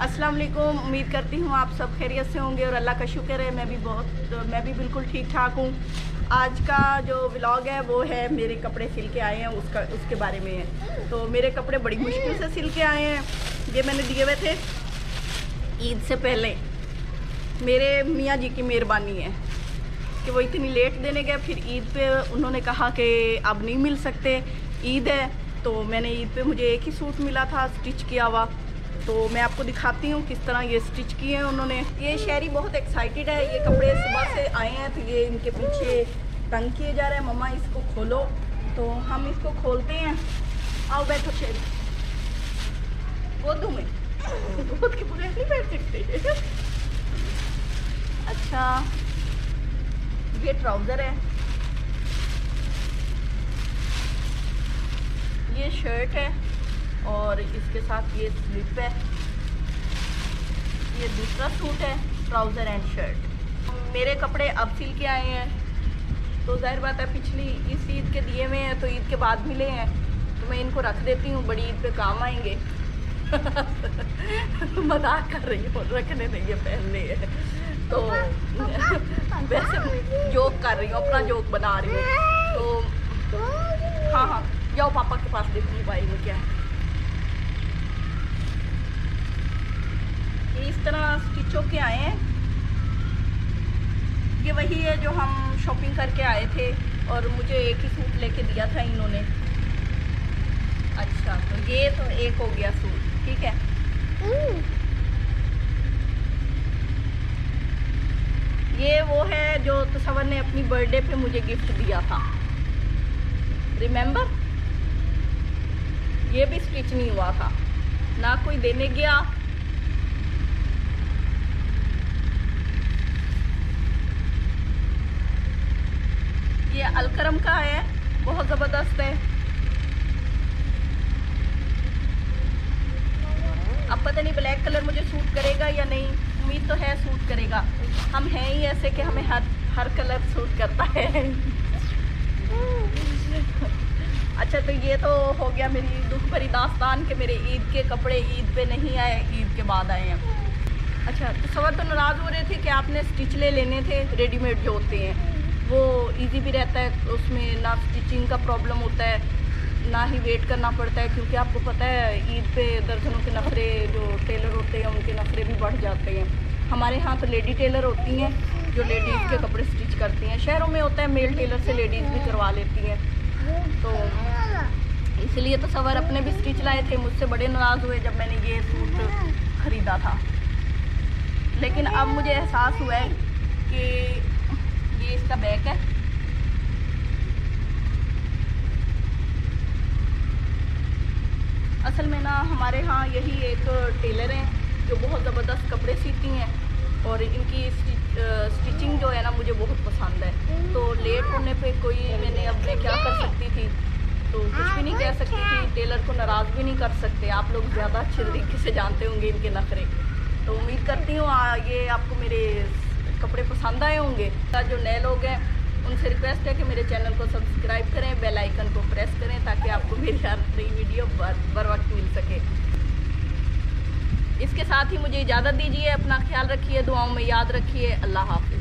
अस्सलाम वालेकुम। उम्मीद करती हूँ आप सब खैरियत से होंगे और अल्लाह का शुक्र है मैं भी बिल्कुल ठीक ठाक हूँ। आज का जो व्लॉग है वो है मेरे कपड़े सिल के आए हैं उसके बारे में है। तो मेरे कपड़े बड़ी मुश्किल से सिल के आए हैं। ये मैंने दिए हुए थे ईद से पहले। मेरे मियाँ जी की मेहरबानी है कि वो इतनी लेट देने गए, फिर ईद पे उन्होंने कहा कि अब नहीं मिल सकते, ईद है। तो मैंने ईद पे मुझे एक ही सूट मिला था स्टिच किया हुआ, तो मैं आपको दिखाती हूँ किस तरह ये स्टिच किए हैं उन्होंने। ये शहरी बहुत एक्साइटेड है, ये कपड़े सुबह से आए हैं तो ये इनके पीछे तंग किए जा रहे हैं, मम्मा इसको खोलो। तो हम इसको खोलते हैं। आओ बैठो शहरी, गोदू में गोद के बगैर नहीं बैठ सकते। अच्छा, ये ट्राउज़र है, ये शर्ट है और इसके साथ ये स्लिप है। ये दूसरा सूट है, ट्राउज़र एंड शर्ट। मेरे कपड़े अब सिल के आए हैं, तो जाहिर बात है पिछली इस ईद के दिए हुए हैं तो ईद के बाद मिले हैं, तो मैं इनको रख देती हूँ, बड़ी ईद पे काम आएंगे। मजाक कर रही हूँ, रखने नहीं पहनने है तो वैसे जोक कर रही हूँ, अपना जोक बना रही हूँ। तो हाँ, जाओ पापा के पास देखो मोबाइल में क्या है। ये इस तरह स्टिच होके आए हैं। ये वही है जो हम शॉपिंग करके आए थे और मुझे एक ही सूट लेके दिया था इन्होंने। अच्छा, तो ये तो एक हो गया सूट, ठीक है। ये वो है जो तसव्वुर ने अपनी बर्थडे पे मुझे गिफ्ट दिया था, रिमेम्बर। ये भी स्टिच नहीं हुआ था, ना कोई देने गया। ये अलकरम का है, बहुत ज़बरदस्त है। अब पता नहीं ब्लैक कलर मुझे सूट करेगा या नहीं, उम्मीद तो है सूट करेगा। हम हैं ही ऐसे कि हमें हर कलर सूट करता है। अच्छा, तो ये तो हो गया मेरी दुख भरी दास्तान कि मेरे ईद के कपड़े ईद पे नहीं आए, ईद के बाद आए हैं। अच्छा, तो सवाल तो नाराज़ हो रहे थे कि आपने स्टिच ले लेने थे, रेडीमेड जो होते हैं वो इजी भी रहता है, उसमें ना स्टिचिंग का प्रॉब्लम होता है ना ही वेट करना पड़ता है, क्योंकि आपको पता है ईद पे दर्जनों के नखरे जो टेलर होते हैं उनके नखरे भी बढ़ जाते हैं। हमारे यहाँ तो लेडी टेलर होती हैं जो लेडीज़ के कपड़े स्टिच करती हैं। शहरों में होता है मेल टेलर से लेडीज़ भी करवा लेती हैं, तो इसलिए तो सवर अपने भी स्टिच लाए थे। मुझसे बड़े नाराज़ हुए जब मैंने ये सूट ख़रीदा था, लेकिन अब मुझे एहसास हुआ है कि ये इसका बैक है। असल में ना हमारे यहाँ यही एक टेलर हैं जो बहुत ज़बरदस्त कपड़े सीती हैं और इनकी स्टिचिंग जो है ना मुझे बहुत पसंद है। तो लेट होने पे कोई मैंने अब मैं क्या कर सकती थी, तो कुछ भी नहीं कह सकती थी, टेलर को नाराज़ भी नहीं कर सकते। आप लोग ज़्यादा अच्छे तरीके से जानते होंगे इनके नखरे। तो उम्मीद करती हूँ ये आपको मेरे कपड़े पसंद आए होंगे। जो नए लोग हैं उनसे रिक्वेस्ट है कि मेरे चैनल को सब्सक्राइब करें, बेल आइकन को प्रेस करें ताकि आपको मेरी हर नई वीडियो बर वक्त मिल सके। इसके साथ ही मुझे इजाज़त दीजिए, अपना ख्याल रखिए, दुआओं में याद रखिए। अल्लाह हाफ़िज़।